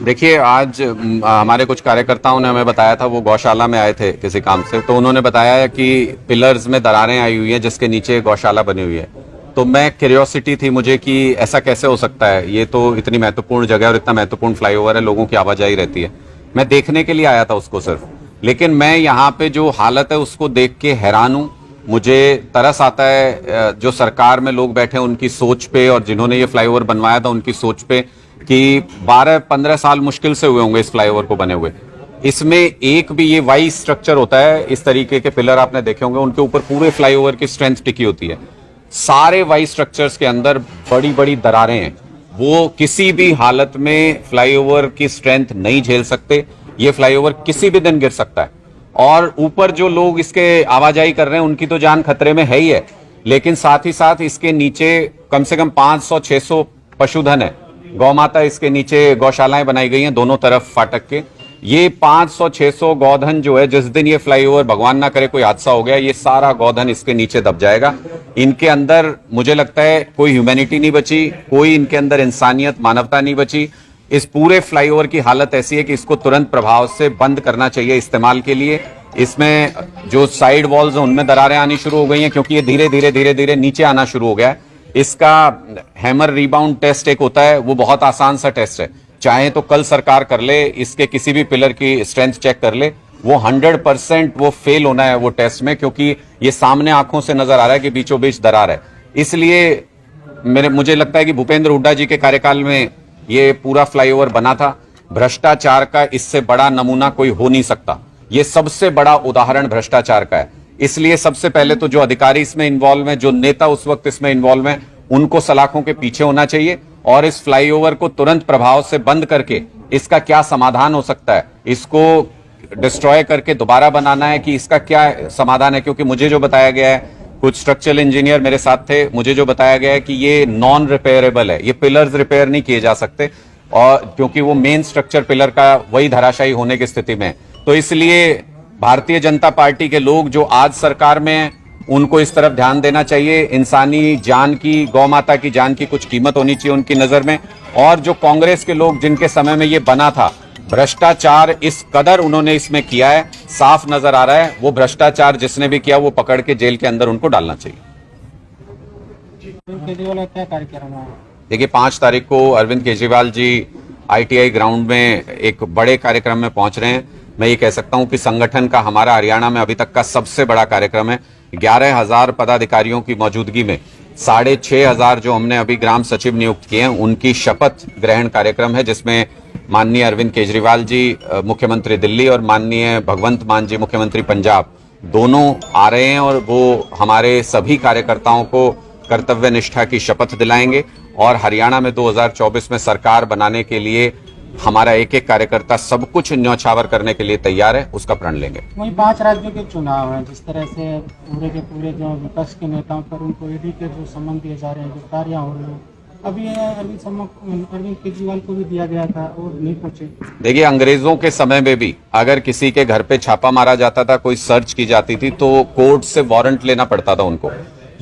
देखिए आज हमारे कुछ कार्यकर्ताओं ने हमें बताया था, वो गौशाला में आए थे किसी काम से, तो उन्होंने बताया कि पिलर्स में दरारें आई हुई हैं जिसके नीचे गौशाला बनी हुई है। तो मैं क्यूरियोसिटी थी मुझे कि ऐसा कैसे हो सकता है, ये तो इतनी महत्वपूर्ण जगह और इतना महत्वपूर्ण फ्लाईओवर है, लोगों की आवाजाही रहती है। मैं देखने के लिए आया था उसको सिर्फ, लेकिन मैं यहाँ पे जो हालत है उसको देख के हैरान हूँ। मुझे तरस आता है जो सरकार में लोग बैठे हैं उनकी सोच पे, और जिन्होंने ये फ्लाईओवर बनवाया था उनकी सोच पे, कि 12-15 साल मुश्किल से हुए होंगे इस फ्लाईओवर को बने हुए। इसमें एक भी ये वाई स्ट्रक्चर होता है, इस तरीके के पिलर आपने देखे होंगे, उनके ऊपर पूरे फ्लाईओवर की स्ट्रेंथ टिकी होती है। सारे वाई स्ट्रक्चर्स के अंदर बड़ी बड़ी दरारें हैं, वो किसी भी हालत में फ्लाईओवर की स्ट्रेंथ नहीं झेल सकते। ये फ्लाईओवर किसी भी दिन गिर सकता है, और ऊपर जो लोग इसके आवाजाही कर रहे हैं उनकी तो जान खतरे में है ही है, लेकिन साथ ही साथ इसके नीचे कम से कम 500-600 पशुधन है। गौ माता इसके नीचे गौशालाएं बनाई गई हैं दोनों तरफ फाटक के। ये 500-600 गौधन जो है, जिस दिन ये फ्लाईओवर भगवान ना करे कोई हादसा हो गया, ये सारा गौधन इसके नीचे दब जाएगा। इनके अंदर मुझे लगता है कोई ह्यूमैनिटी नहीं बची, कोई इनके अंदर इंसानियत मानवता नहीं बची। इस पूरे फ्लाईओवर की हालत ऐसी है कि इसको तुरंत प्रभाव से बंद करना चाहिए इस्तेमाल के लिए। इसमें जो साइड वॉल्स हैं उनमें दरारें आनी शुरू हो गई हैं, क्योंकि ये धीरे धीरे नीचे आना शुरू हो गया है। इसका हैमर रिबाउंड टेस्ट एक होता है, वो बहुत आसान सा टेस्ट है। चाहे तो कल सरकार कर ले, इसके किसी भी पिलर की स्ट्रेंथ चेक कर ले, वो 100% वो फेल होना है वो टेस्ट में, क्योंकि ये सामने आंखों से नजर आ रहा है कि बीचों बीच दरार है। इसलिए मुझे लगता है कि भूपेंद्र हुड्डा जी के कार्यकाल में ये पूरा फ्लाईओवर बना था। भ्रष्टाचार का इससे बड़ा नमूना कोई हो नहीं सकता, ये सबसे बड़ा उदाहरण भ्रष्टाचार का है। इसलिए सबसे पहले तो जो अधिकारी इसमें इन्वॉल्व हैं, जो नेता उस वक्त इसमें इन्वॉल्व हैं, उनको सलाखों के पीछे होना चाहिए, और इस फ्लाईओवर को तुरंत प्रभाव से बंद करके इसका क्या समाधान हो सकता है, इसको डिस्ट्रॉय करके दोबारा बनाना है कि इसका क्या समाधान है। क्योंकि मुझे जो बताया गया है, कुछ स्ट्रक्चरल इंजीनियर मेरे साथ थे, मुझे जो बताया गया है कि ये नॉन रिपेयरेबल है, ये पिलर्स रिपेयर नहीं किए जा सकते, और क्योंकि वो मेन स्ट्रक्चर पिलर का वही धराशायी होने की स्थिति में। तो इसलिए भारतीय जनता पार्टी के लोग जो आज सरकार में हैं, उनको इस तरफ ध्यान देना चाहिए। इंसानी जान की, गौ माता की जान की कुछ कीमत होनी चाहिए उनकी नजर में। और जो कांग्रेस के लोग जिनके समय में ये बना था, भ्रष्टाचार इस कदर उन्होंने इसमें किया है, साफ नजर आ रहा है। वो भ्रष्टाचार जिसने भी किया वो पकड़ के जेल के अंदर उनको डालना चाहिए। केजरीवाल का क्या कार्यक्रम है? देखिए 5 तारीख को अरविंद केजरीवाल जी ITI ग्राउंड में एक बड़े कार्यक्रम में पहुंच रहे हैं। मैं ये कह सकता हूं कि संगठन का हमारा हरियाणा में अभी तक का सबसे बड़ा कार्यक्रम है। 11,000 पदाधिकारियों की मौजूदगी में 6,500 जो हमने अभी ग्राम सचिव नियुक्त किए हैं, उनकी शपथ ग्रहण कार्यक्रम है, जिसमें माननीय अरविंद केजरीवाल जी मुख्यमंत्री दिल्ली और माननीय भगवंत मान जी मुख्यमंत्री पंजाब दोनों आ रहे हैं, और वो हमारे सभी कार्यकर्ताओं को कर्तव्य निष्ठा की शपथ दिलाएंगे। और हरियाणा में 2024 में सरकार बनाने के लिए हमारा एक एक कार्यकर्ता सब कुछ न्यौछावर करने के लिए तैयार है, उसका प्रण लेंगे। वहीं 5 राज्यों के चुनाव हैं, जिस तरह से पूरे के पूरे जो विपक्ष के नेताओं पर उनको ईडी के जो सम्मन दिए जा रहे हैं, गिरफ्तारियां हो रही हैं, अभी अरविंद केजरीवाल को भी दिया गया था और नहीं पहुंचे। देखिए अंग्रेजों के समय में भी अगर किसी के घर पे छापा मारा जाता था, कोई सर्च की जाती थी, तो कोर्ट से वारंट लेना पड़ता था उनको।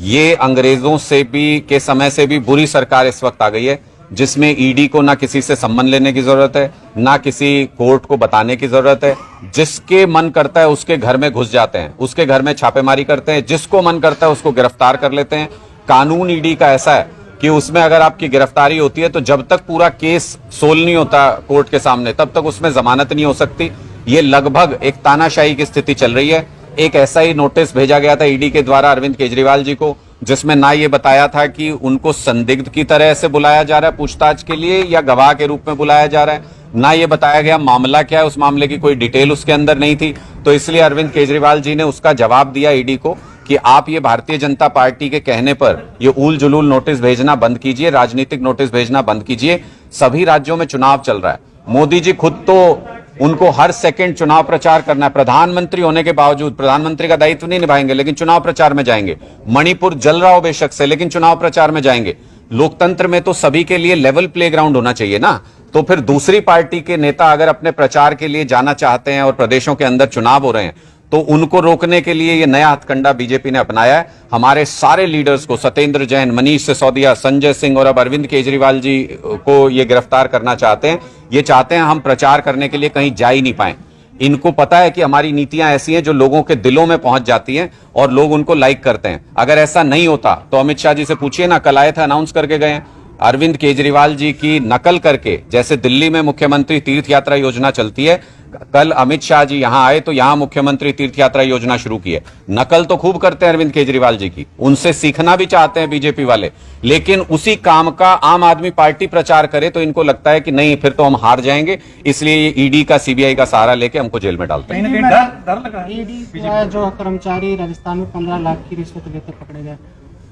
ये अंग्रेजों से भी के समय से भी बुरी सरकार इस वक्त आ गई है, जिसमें ईडी को ना किसी से सम्मन लेने की जरूरत है, ना किसी कोर्ट को बताने की जरूरत है। जिसके मन करता है उसके घर में घुस जाते हैं, उसके घर में छापेमारी करते हैं, जिसको मन करता है उसको गिरफ्तार कर लेते हैं। कानून ईडी का ऐसा है कि उसमें अगर आपकी गिरफ्तारी होती है तो जब तक पूरा केस सोल्व नहीं होता कोर्ट के सामने, तब तक उसमें जमानत नहीं हो सकती। ये लगभग एक तानाशाही की स्थिति चल रही है। एक ऐसा ही नोटिस भेजा गया था ईडी के द्वारा अरविंद केजरीवाल जी को, जिसमें ना ये बताया था कि उनको संदिग्ध की तरह से बुलाया जा रहा है पूछताछ के लिए या गवाह के रूप में बुलाया जा रहा है, ना ये बताया गया मामला क्या है, उस मामले की कोई डिटेल उसके अंदर नहीं थी। तो इसलिए अरविंद केजरीवाल जी ने उसका जवाब दिया ईडी को कि आप ये भारतीय जनता पार्टी के कहने पर ये ऊल जुलूल नोटिस भेजना बंद कीजिए, राजनीतिक नोटिस भेजना बंद कीजिए। सभी राज्यों में चुनाव चल रहा है, मोदी जी खुद तो उनको हर सेकंड चुनाव प्रचार करना है। प्रधानमंत्री होने के बावजूद प्रधानमंत्री का दायित्व नहीं निभाएंगे, लेकिन चुनाव प्रचार में जाएंगे। मणिपुर जल रहा हो बेशक से, लेकिन चुनाव प्रचार में जाएंगे। लोकतंत्र में तो सभी के लिए लेवल प्लेग्राउंड होना चाहिए ना। तो फिर दूसरी पार्टी के नेता अगर अपने प्रचार के लिए जाना चाहते हैं और प्रदेशों के अंदर चुनाव हो रहे हैं, तो उनको रोकने के लिए ये नया हथकंडा बीजेपी ने अपनाया है। हमारे सारे लीडर्स को, सत्येंद्र जैन, मनीष सिसोदिया, संजय सिंह और अब अरविंद केजरीवाल जी को ये गिरफ्तार करना चाहते हैं। ये चाहते हैं हम प्रचार करने के लिए कहीं जा ही नहीं पाए। इनको पता है कि हमारी नीतियां ऐसी हैं जो लोगों के दिलों में पहुंच जाती हैं और लोग उनको लाइक करते हैं। अगर ऐसा नहीं होता तो अमित शाह जी से पूछिए ना, कल आए थे, अनाउंस करके गए हैं। अरविंद केजरीवाल जी की नकल करके, जैसे दिल्ली में मुख्यमंत्री तीर्थ यात्रा योजना चलती है, कल अमित शाह जी यहां आए तो यहां मुख्यमंत्री तीर्थ यात्रा योजना शुरू की है। नकल तो खूब करते हैं अरविंद केजरीवाल जी की, उनसे सीखना भी चाहते हैं बीजेपी वाले, लेकिन उसी काम का आम आदमी पार्टी प्रचार करे तो इनको लगता है कि नहीं, फिर तो हम हार जाएंगे, इसलिए ये ईडी का, सीबीआई का सहारा लेके हमको जेल में डालते हैं। कहीं ना कहीं डर लग रहा है। ईडी जो कर्मचारी राजस्थान में 15 लाख की रिश्वत लेते पकड़े गए।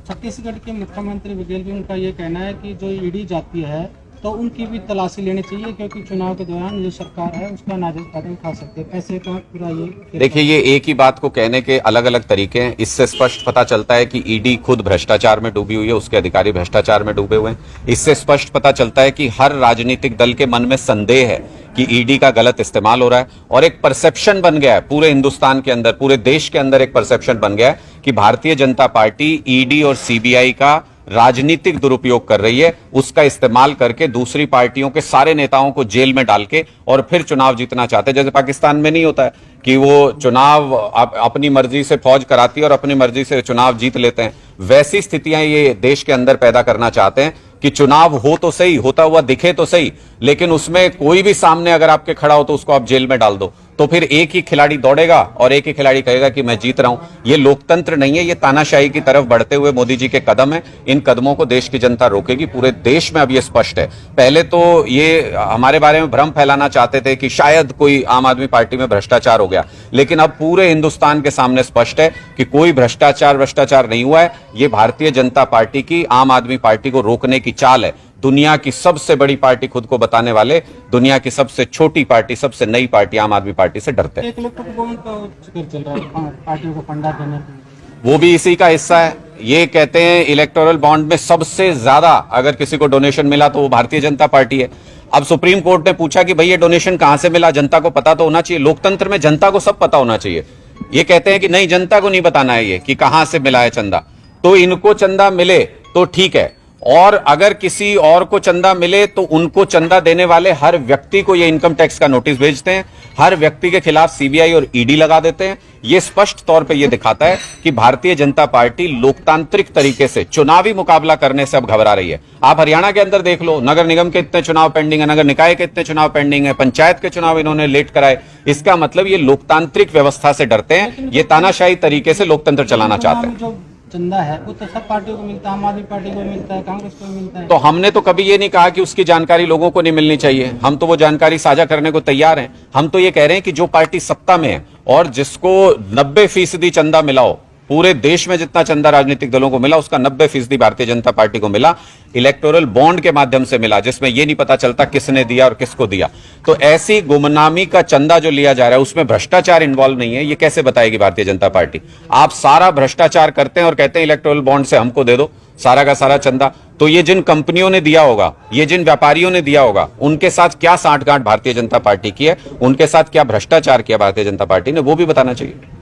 छत्तीसगढ़ के मुख्यमंत्री बघेल भी, उनका ये कहना है कि जो ईडी जाती है तो उनकी भी तलाशी लेनी चाहिए, क्योंकि चुनाव के दौरान जो सरकार है उसका नाजायज फायदा उठा सकते हैं। पैसे का पूरा ये देखिए, ये एक ही बात को कहने के अलग अलग तरीके हैं। इससे स्पष्ट पता चलता है कि ईडी खुद भ्रष्टाचार में डूबी हुई है, उसके अधिकारी भ्रष्टाचार में डूबे हुए हैं। इससे स्पष्ट पता चलता है कि हर राजनीतिक दल के मन में संदेह है कि ईडी का गलत इस्तेमाल हो रहा है, और एक परसेप्शन बन गया है पूरे हिंदुस्तान के अंदर, पूरे देश के अंदर एक परसेप्शन बन गया है कि भारतीय जनता पार्टी ईडी और सीबीआई का राजनीतिक दुरुपयोग कर रही है, उसका इस्तेमाल करके दूसरी पार्टियों के सारे नेताओं को जेल में डाल के और फिर चुनाव जीतना चाहते हैं। जैसे पाकिस्तान में नहीं होता है कि वो चुनाव अपनी मर्जी से फौज कराती है और अपनी मर्जी से चुनाव जीत लेते हैं, वैसी स्थितियां ये देश के अंदर पैदा करना चाहते हैं कि चुनाव हो तो सही, होता हुआ दिखे तो सही, लेकिन उसमें कोई भी सामने अगर आपके खड़ा हो तो उसको आप जेल में डाल दो, तो फिर एक ही खिलाड़ी दौड़ेगा और एक ही खिलाड़ी कहेगा कि मैं जीत रहा हूं। ये लोकतंत्र नहीं है, ये तानाशाही की तरफ बढ़ते हुए मोदी जी के कदम है। इन कदमों को देश की जनता रोकेगी, पूरे देश में अब ये स्पष्ट है। पहले तो ये हमारे बारे में भ्रम फैलाना चाहते थे कि शायद कोई आम आदमी पार्टी में भ्रष्टाचार हो गया, लेकिन अब पूरे हिंदुस्तान के सामने स्पष्ट है कि कोई भ्रष्टाचार नहीं हुआ है। ये भारतीय जनता पार्टी की, आम आदमी पार्टी को रोकने की चाल है। दुनिया की सबसे बड़ी पार्टी खुद को बताने वाले दुनिया की सबसे छोटी पार्टी, सबसे नई पार्टी आम आदमी पार्टी से डरते हैं। एक लोग का जिक्र चल रहा है पार्टियों को फंडा देने के, वो भी इसी का हिस्सा है। ये कहते हैं इलेक्टोरल बॉन्ड में सबसे ज्यादा अगर किसी को डोनेशन मिला तो वो भारतीय जनता पार्टी है। अब सुप्रीम कोर्ट ने पूछा कि भाई ये डोनेशन कहां से मिला, जनता को पता तो होना चाहिए। लोकतंत्र में जनता को सब पता होना चाहिए। ये कहते हैं कि नहीं, जनता को नहीं बताना है ये कि कहां से मिला है चंदा, तो इनको चंदा मिले तो ठीक है, और अगर किसी और को चंदा मिले तो उनको चंदा देने वाले हर व्यक्ति को ये इनकम टैक्स का नोटिस भेजते हैं, हर व्यक्ति के खिलाफ सीबीआई और ईडी लगा देते हैं। ये स्पष्ट तौर पे ये दिखाता है कि भारतीय जनता पार्टी लोकतांत्रिक तरीके से चुनावी मुकाबला करने से अब घबरा रही है। आप हरियाणा के अंदर देख लो, नगर निगम के इतने चुनाव पेंडिंग है, नगर निकाय के इतने चुनाव पेंडिंग है, पंचायत के चुनाव इन्होंने लेट कराए। इसका मतलब ये लोकतांत्रिक व्यवस्था से डरते हैं, ये तानाशाही तरीके से लोकतंत्र चलाना चाहते हैं। जो चंदा है वो तो सब पार्टियों को मिलता है, आम आदमी पार्टी को मिलता है, कांग्रेस को मिलता है। तो हमने तो कभी ये नहीं कहा कि उसकी जानकारी लोगों को नहीं मिलनी चाहिए, हम तो वो जानकारी साझा करने को तैयार हैं। हम तो ये कह रहे हैं कि जो पार्टी सत्ता में है और जिसको 90% चंदा मिला हो, पूरे देश में जितना चंदा राजनीतिक दलों को मिला उसका 90% भारतीय जनता पार्टी को मिला, इलेक्टोरल बॉन्ड के माध्यम से मिला, जिसमें यह नहीं पता चलता किसने दिया और किसको दिया। तो ऐसी गुमनामी का चंदा जो लिया जा रहा है उसमें भ्रष्टाचार इन्वॉल्व नहीं है, ये कैसे बताएगी भारतीय जनता पार्टी? आप सारा भ्रष्टाचार करते हैं और कहते हैं इलेक्टोरल बॉन्ड से हमको दे दो सारा का सारा चंदा। तो ये जिन कंपनियों ने दिया होगा, ये जिन व्यापारियों ने दिया होगा, उनके साथ क्या साठगांठ भारतीय जनता पार्टी की है, उनके साथ क्या भ्रष्टाचार किया भारतीय जनता पार्टी ने, वो भी बताना चाहिए।